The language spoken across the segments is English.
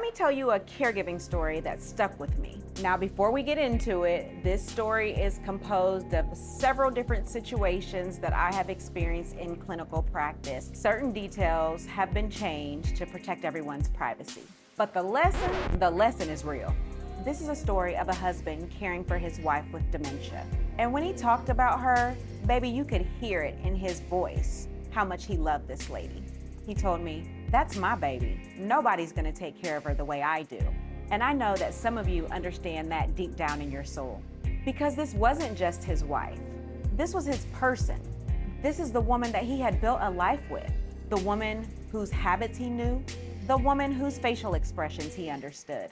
me tell you a caregiving story that stuck with me. Now, before we get into it, this story is composed of several different situations that I have experienced in clinical practice. Certain details have been changed to protect everyone's privacy. But the lesson is real. This is a story of a husband caring for his wife with dementia. And when he talked about her, baby, you could hear it in his voice, how much he loved this lady. He told me, "That's my baby. Nobody's gonna take care of her the way I do." And I know that some of you understand that deep down in your soul. Because this wasn't just his wife. This was his person. This is the woman that he had built a life with. The woman whose habits he knew. The woman whose facial expressions he understood.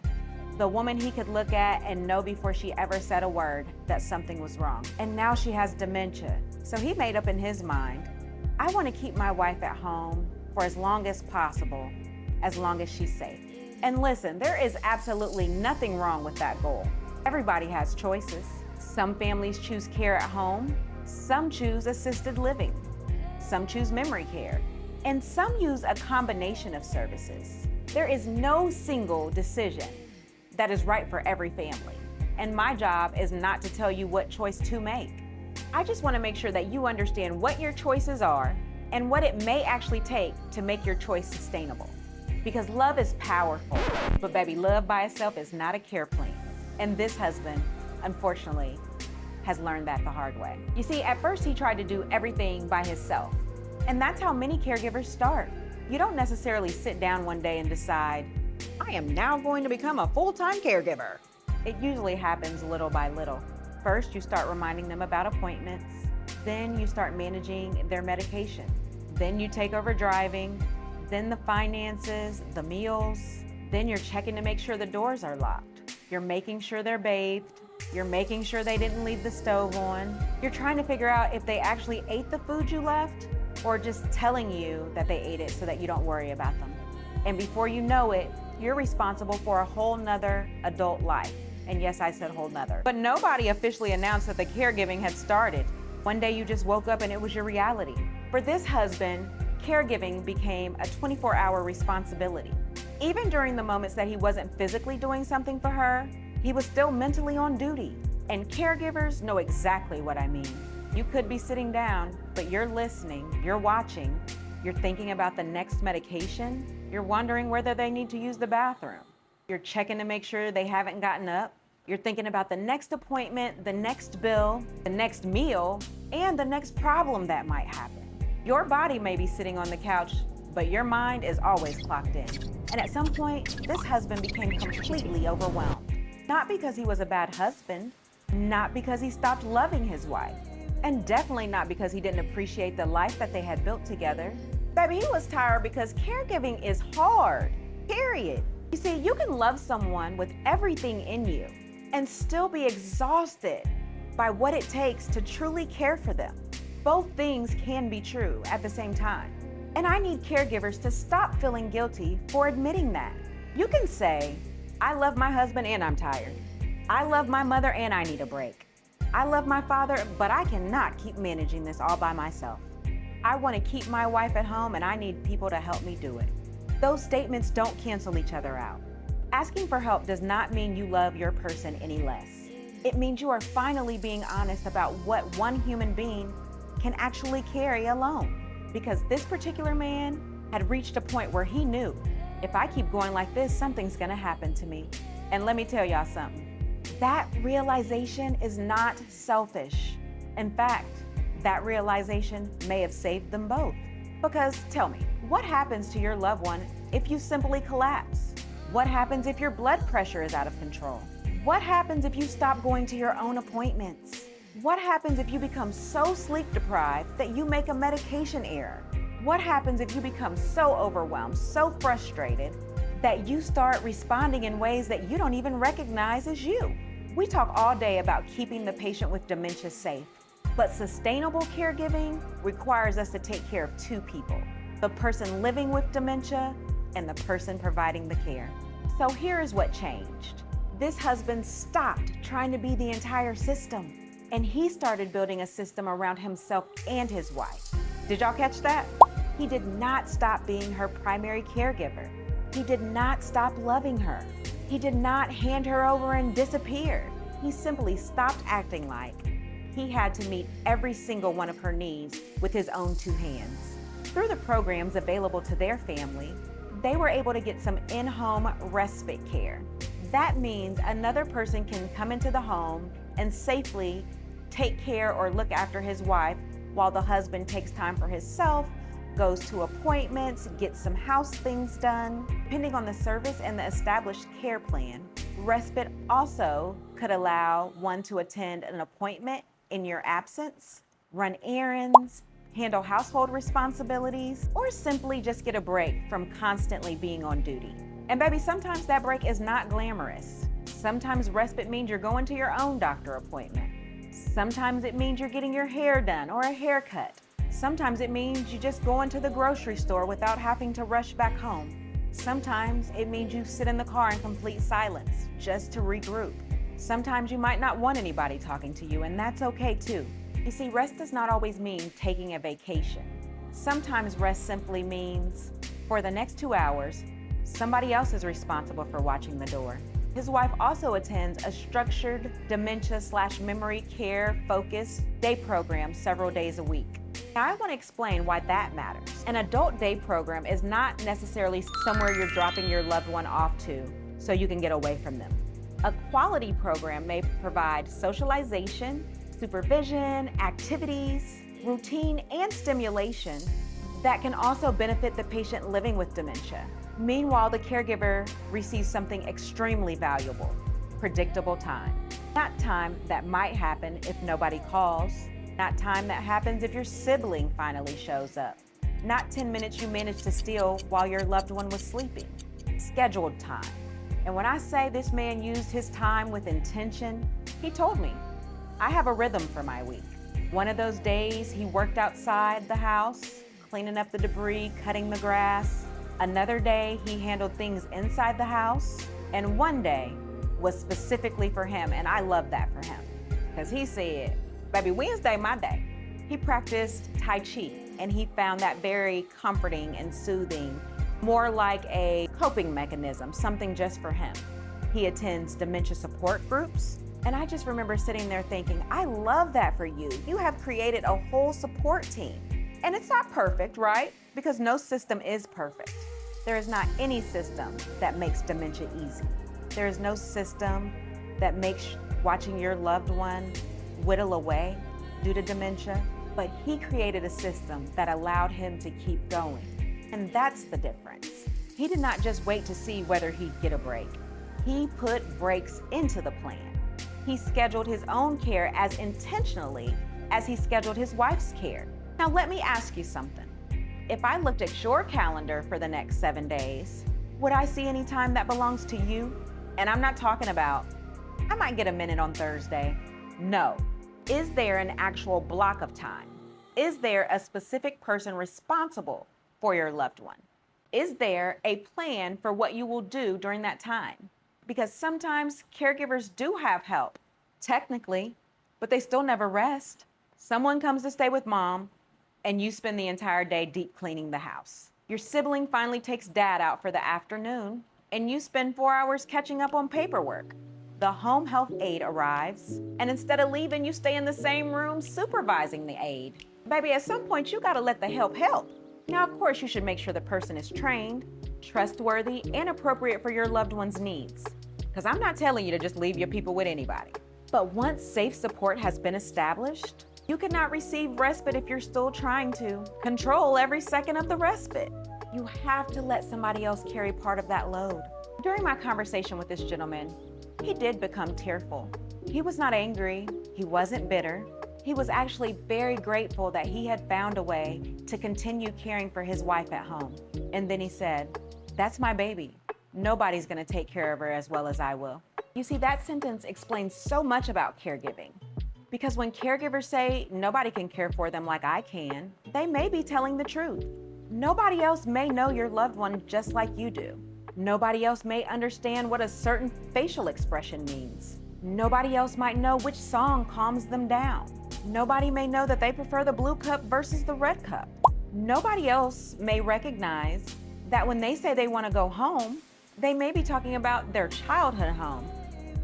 The woman he could look at and know before she ever said a word that something was wrong. And now she has dementia. So he made up in his mind, I want to keep my wife at home for as long as possible, as long as she's safe. And listen, there is absolutely nothing wrong with that goal. Everybody has choices. Some families choose care at home, some choose assisted living, some choose memory care, and some use a combination of services. There is no single decision that is right for every family. And my job is not to tell you what choice to make. I just want to make sure that you understand what your choices are and what it may actually take to make your choice sustainable. Because love is powerful, but baby, love by itself is not a care plan. And this husband, unfortunately, has learned that the hard way. You see, at first he tried to do everything by himself. And that's how many caregivers start. You don't necessarily sit down one day and decide, I am now going to become a full-time caregiver. It usually happens little by little. First, you start reminding them about appointments. Then you start managing their medication. Then you take over driving. Then the finances, the meals. Then you're checking to make sure the doors are locked. You're making sure they're bathed. You're making sure they didn't leave the stove on. You're trying to figure out if they actually ate the food you left or just telling you that they ate it so that you don't worry about them. And before you know it, you're responsible for a whole nother adult life. And yes, I said whole nother. But nobody officially announced that the caregiving had started. One day you just woke up and it was your reality. For this husband, caregiving became a 24-hour responsibility. Even during the moments that he wasn't physically doing something for her, he was still mentally on duty. And caregivers know exactly what I mean. You could be sitting down, but you're listening, you're watching, you're thinking about the next medication, you're wondering whether they need to use the bathroom. You're checking to make sure they haven't gotten up. You're thinking about the next appointment, the next bill, the next meal, and the next problem that might happen. Your body may be sitting on the couch, but your mind is always clocked in. And at some point, this husband became completely overwhelmed. Not because he was a bad husband, not because he stopped loving his wife, and definitely not because he didn't appreciate the life that they had built together. Baby, he was tired because caregiving is hard, period. You see, you can love someone with everything in you and still be exhausted by what it takes to truly care for them. Both things can be true at the same time. And I need caregivers to stop feeling guilty for admitting that. You can say, I love my husband and I'm tired. I love my mother and I need a break. I love my father, but I cannot keep managing this all by myself. I want to keep my wife at home and I need people to help me do it. Those statements don't cancel each other out. Asking for help does not mean you love your person any less. It means you are finally being honest about what one human being can actually carry alone. Because this particular man had reached a point where he knew, if I keep going like this, something's gonna happen to me. And let me tell y'all something. That realization is not selfish. In fact, that realization may have saved them both. Because tell me, what happens to your loved one if you simply collapse? What happens if your blood pressure is out of control? What happens if you stop going to your own appointments? What happens if you become so sleep deprived that you make a medication error? What happens if you become so overwhelmed, so frustrated, that you start responding in ways that you don't even recognize as you? We talk all day about keeping the patient with dementia safe, but sustainable caregiving requires us to take care of two people, the person living with dementia and the person providing the care. So here is what changed. This husband stopped trying to be the entire system, and he started building a system around himself and his wife. Did y'all catch that? He did not stop being her primary caregiver. he did not stop loving her. He did not hand her over and disappear. He simply stopped acting like he had to meet every single one of her needs with his own two hands. Through the programs available to their family, they were able to get some in-home respite care. That means another person can come into the home and safely take care or look after his wife while the husband takes time for himself, goes to appointments, gets some house things done. Depending on the service and the established care plan, respite also could allow one to attend an appointment in your absence, run errands, handle household responsibilities, or simply just get a break from constantly being on duty. And baby, sometimes that break is not glamorous. Sometimes respite means you're going to your own doctor appointment. Sometimes it means you're getting your hair done or a haircut. Sometimes it means you just going to the grocery store without having to rush back home. Sometimes it means you sit in the car in complete silence just to regroup. Sometimes you might not want anybody talking to you, and that's okay too. You see, rest does not always mean taking a vacation. Sometimes rest simply means for the next 2 hours, somebody else is responsible for watching the door. His wife also attends a structured dementia/memory care focused day program several days a week. Now, I want to explain why that matters. An adult day program is not necessarily somewhere you're dropping your loved one off to so you can get away from them. A quality program may provide socialization, supervision, activities, routine, and stimulation that can also benefit the patient living with dementia. Meanwhile, the caregiver receives something extremely valuable: predictable time. Not time that might happen if nobody calls, not time that happens if your sibling finally shows up, not 10 minutes you managed to steal while your loved one was sleeping. Scheduled time. And when I say this man used his time with intention, he told me, I have a rhythm for my week. One of those days he worked outside the house, cleaning up the debris, cutting the grass. Another day he handled things inside the house. And one day was specifically for him, and I love that for him. Because he said, baby, Wednesday, my day. He practiced Tai Chi, and he found that very comforting and soothing, more like a coping mechanism, something just for him. He attends dementia support groups, and I just remember sitting there thinking, I love that for you. You have created a whole support team. And it's not perfect, right? Because no system is perfect. There is not any system that makes dementia easy. There is no system that makes watching your loved one whittle away due to dementia, but he created a system that allowed him to keep going. And that's the difference. He did not just wait to see whether he'd get a break. He put breaks into the plan. He scheduled his own care as intentionally as he scheduled his wife's care. Now let me ask you something. If I looked at your calendar for the next 7 days, would I see any time that belongs to you? And I'm not talking about, I might get a minute on Thursday. No. Is there an actual block of time? Is there a specific person responsible for your loved one? Is there a plan for what you will do during that time? Because sometimes caregivers do have help, technically, but they still never rest. Someone comes to stay with mom, and you spend the entire day deep cleaning the house. Your sibling finally takes dad out for the afternoon, and you spend 4 hours catching up on paperwork. The home health aide arrives, and instead of leaving, you stay in the same room supervising the aide. Baby, at some point, you gotta let the help. Now, of course, you should make sure the person is trained, trustworthy, and appropriate for your loved one's needs. Because I'm not telling you to just leave your people with anybody. But once safe support has been established, you cannot receive respite if you're still trying to control every second of the respite. You have to let somebody else carry part of that load. During my conversation with this gentleman, he did become tearful. He was not angry. He wasn't bitter. He was actually very grateful that he had found a way to continue caring for his wife at home. And then he said, that's my baby. Nobody's gonna take care of her as well as I will. You see, that sentence explains so much about caregiving. Because when caregivers say nobody can care for them like I can, they may be telling the truth. Nobody else may know your loved one just like you do. Nobody else may understand what a certain facial expression means. Nobody else might know which song calms them down. Nobody may know that they prefer the blue cup versus the red cup. Nobody else may recognize that when they say they want to go home, they may be talking about their childhood home,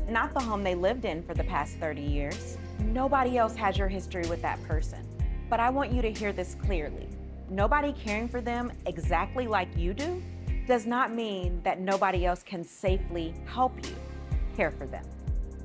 not the home they lived in for the past 30 years. Nobody else has your history with that person. But I want you to hear this clearly. Nobody caring for them exactly like you do does not mean that nobody else can safely help you care for them.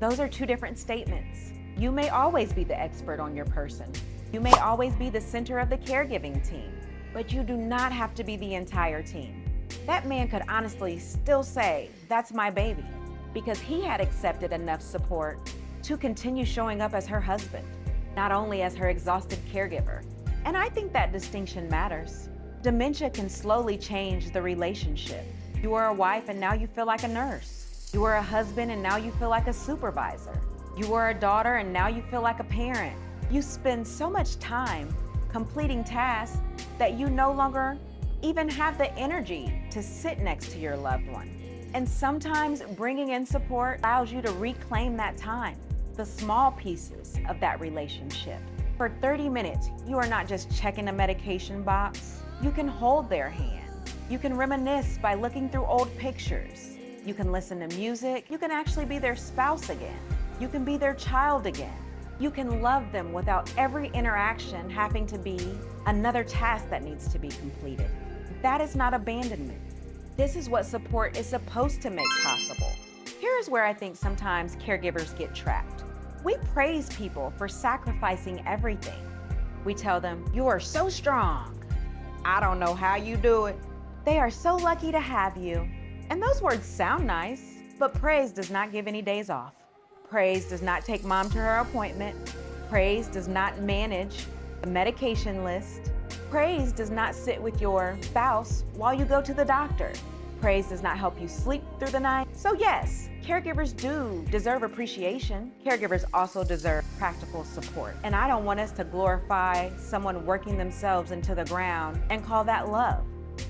Those are two different statements. You may always be the expert on your person. You may always be the center of the caregiving team, but you do not have to be the entire team. That man could honestly still say, "That's my baby," because he had accepted enough support to continue showing up as her husband, not only as her exhausted caregiver. And I think that distinction matters. Dementia can slowly change the relationship. You were a wife and now you feel like a nurse. You were a husband and now you feel like a supervisor. You were a daughter and now you feel like a parent. You spend so much time completing tasks that you no longer even have the energy to sit next to your loved one. And sometimes bringing in support allows you to reclaim that time, the small pieces of that relationship. For 30 minutes, you are not just checking a medication box. You can hold their hand. You can reminisce by looking through old pictures. You can listen to music. You can actually be their spouse again. You can be their child again. You can love them without every interaction having to be another task that needs to be completed. That is not abandonment. This is what support is supposed to make possible. Here's where I think sometimes caregivers get trapped. We praise people for sacrificing everything. We tell them, "You are so strong. I don't know how you do it. They are so lucky to have you." And those words sound nice, but praise does not give any days off. Praise does not take mom to her appointment. Praise does not manage the medication list. Praise does not sit with your spouse while you go to the doctor. Praise does not help you sleep through the night. So yes, caregivers do deserve appreciation. Caregivers also deserve practical support. And I don't want us to glorify someone working themselves into the ground and call that love.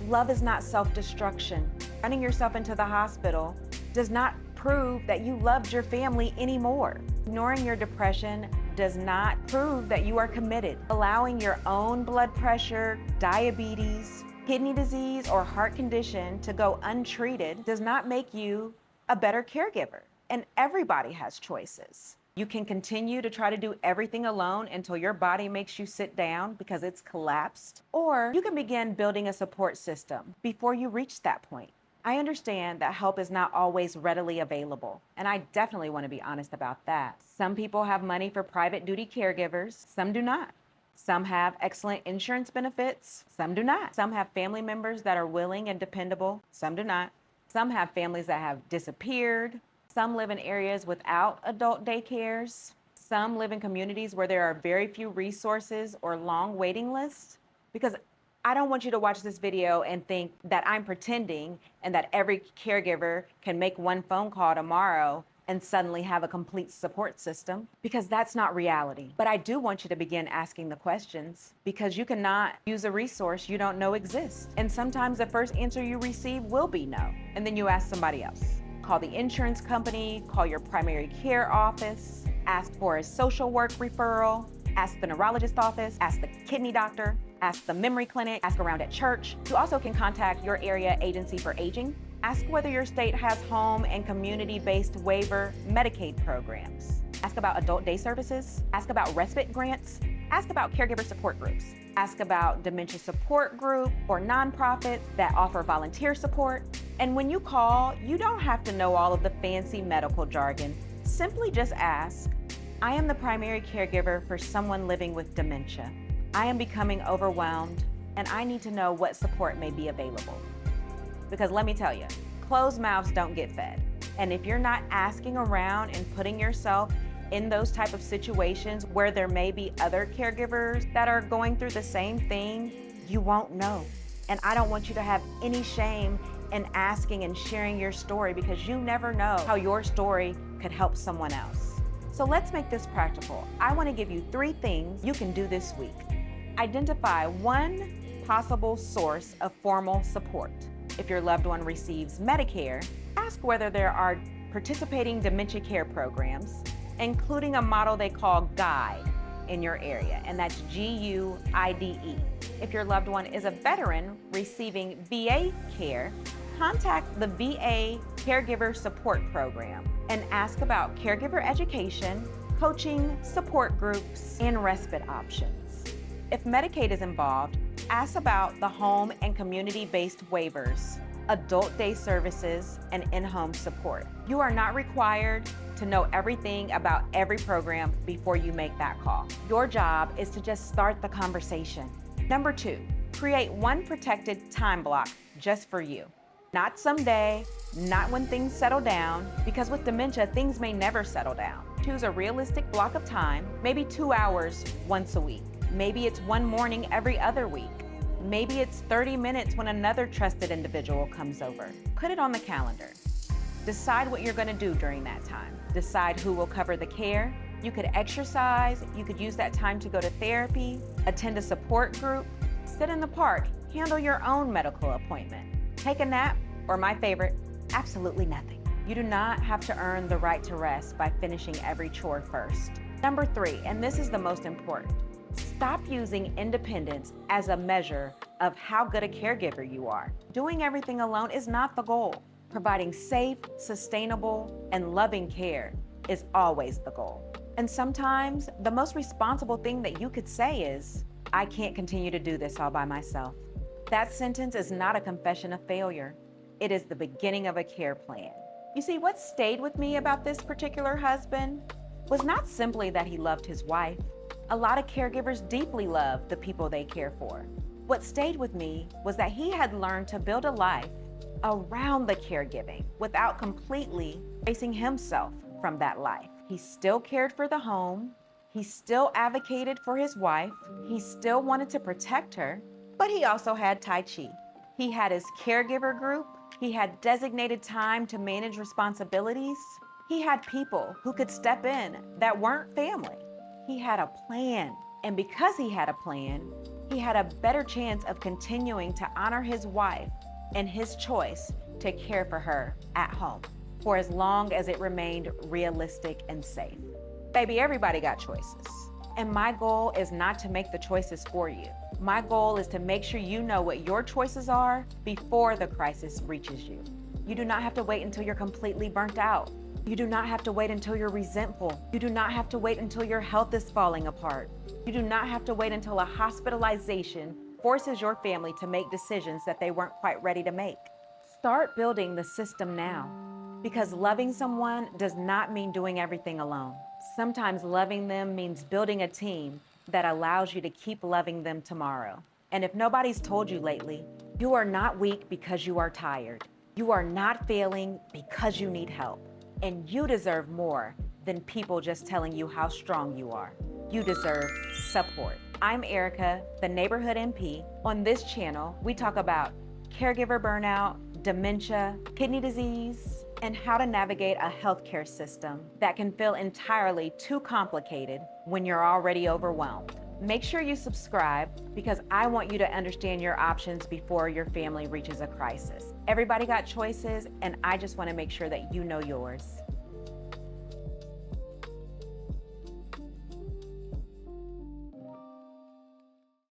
Love is not self-destruction. Running yourself into the hospital does not prove that you loved your family anymore. Ignoring your depression does not prove that you are committed. Allowing your own blood pressure, diabetes, kidney disease, or heart condition to go untreated does not make you a better caregiver. And everybody has choices. You can continue to try to do everything alone until your body makes you sit down because it's collapsed, or you can begin building a support system before you reach that point. I understand that help is not always readily available, and I definitely want to be honest about that. Some people have money for private duty caregivers, some do not. Some have excellent insurance benefits, some do not. Some have family members that are willing and dependable, some do not. Some have families that have disappeared. Some live in areas without adult daycares. Some live in communities where there are very few resources or long waiting lists. Because I don't want you to watch this video and think that I'm pretending and that every caregiver can make one phone call tomorrow and suddenly have a complete support system, because that's not reality. But I do want you to begin asking the questions, because you cannot use a resource you don't know exists. And sometimes the first answer you receive will be no, and then you ask somebody else. Call the insurance company, call your primary care office, ask for a social work referral, ask the neurologist office, ask the kidney doctor, ask the memory clinic, ask around at church. You also can contact your area agency for aging. Ask whether your state has home and community-based waiver Medicaid programs. Ask about adult day services. Ask about respite grants. Ask about caregiver support groups. Ask about dementia support group or nonprofits that offer volunteer support. And when you call, you don't have to know all of the fancy medical jargon. Simply just ask, "I am the primary caregiver for someone living with dementia. I am becoming overwhelmed, and I need to know what support may be available." Because let me tell you, closed mouths don't get fed. And if you're not asking around and putting yourself in those type of situations where there may be other caregivers that are going through the same thing, you won't know. And I don't want you to have any shame in asking and sharing your story, because you never know how your story could help someone else. So let's make this practical. I want to give you 3 things you can do this week. Identify one possible source of formal support. If your loved one receives Medicare, ask whether there are participating dementia care programs, including a model they call GUIDE, in your area, and that's GUIDE. If your loved one is a veteran receiving VA care, contact the VA Caregiver Support Program and ask about caregiver education, coaching, support groups, and respite options. If Medicaid is involved, ask about the home and community-based waivers, adult day services, and in-home support. You are not required to know everything about every program before you make that call. Your job is to just start the conversation. Number 2, create one protected time block just for you. Not someday, not when things settle down, because with dementia, things may never settle down. Choose a realistic block of time, maybe 2 hours once a week. Maybe it's one morning every other week. Maybe it's 30 minutes when another trusted individual comes over. Put it on the calendar. Decide what you're going to do during that time. Decide who will cover the care. You could exercise. You could use that time to go to therapy, attend a support group, sit in the park, handle your own medical appointment, take a nap, or my favorite, absolutely nothing. You do not have to earn the right to rest by finishing every chore first. Number 3, and this is the most important, stop using independence as a measure of how good a caregiver you are. Doing everything alone is not the goal. Providing safe, sustainable, and loving care is always the goal. And sometimes the most responsible thing that you could say is, I can't continue to do this all by myself. That sentence is not a confession of failure. It is the beginning of a care plan. You see, what stayed with me about this particular husband was not simply that he loved his wife. A lot of caregivers deeply love the people they care for. What stayed with me was that he had learned to build a life around the caregiving without completely erasing himself from that life. He still cared for the home. He still advocated for his wife. He still wanted to protect her, but he also had Tai Chi. He had his caregiver group. He had designated time to manage responsibilities. He had people who could step in that weren't family. He had a plan, and because he had a plan, he had a better chance of continuing to honor his wife and his choice to care for her at home for as long as it remained realistic and safe. Baby, everybody got choices. And my goal is not to make the choices for you. My goal is to make sure you know what your choices are before the crisis reaches you. You do not have to wait until you're completely burnt out. You do not have to wait until you're resentful. You do not have to wait until your health is falling apart. You do not have to wait until a hospitalization forces your family to make decisions that they weren't quite ready to make. Start building the system now, because loving someone does not mean doing everything alone. Sometimes loving them means building a team that allows you to keep loving them tomorrow. And if nobody's told you lately, you are not weak because you are tired. You are not failing because you need help. And you deserve more than people just telling you how strong you are. You deserve support. I'm Erica, the Neighborhood MP. On this channel, we talk about caregiver burnout, dementia, kidney disease, and how to navigate a healthcare system that can feel entirely too complicated when you're already overwhelmed. Make sure you subscribe, because I want you to understand your options before your family reaches a crisis. Everybody got choices, and I just want to make sure that you know yours.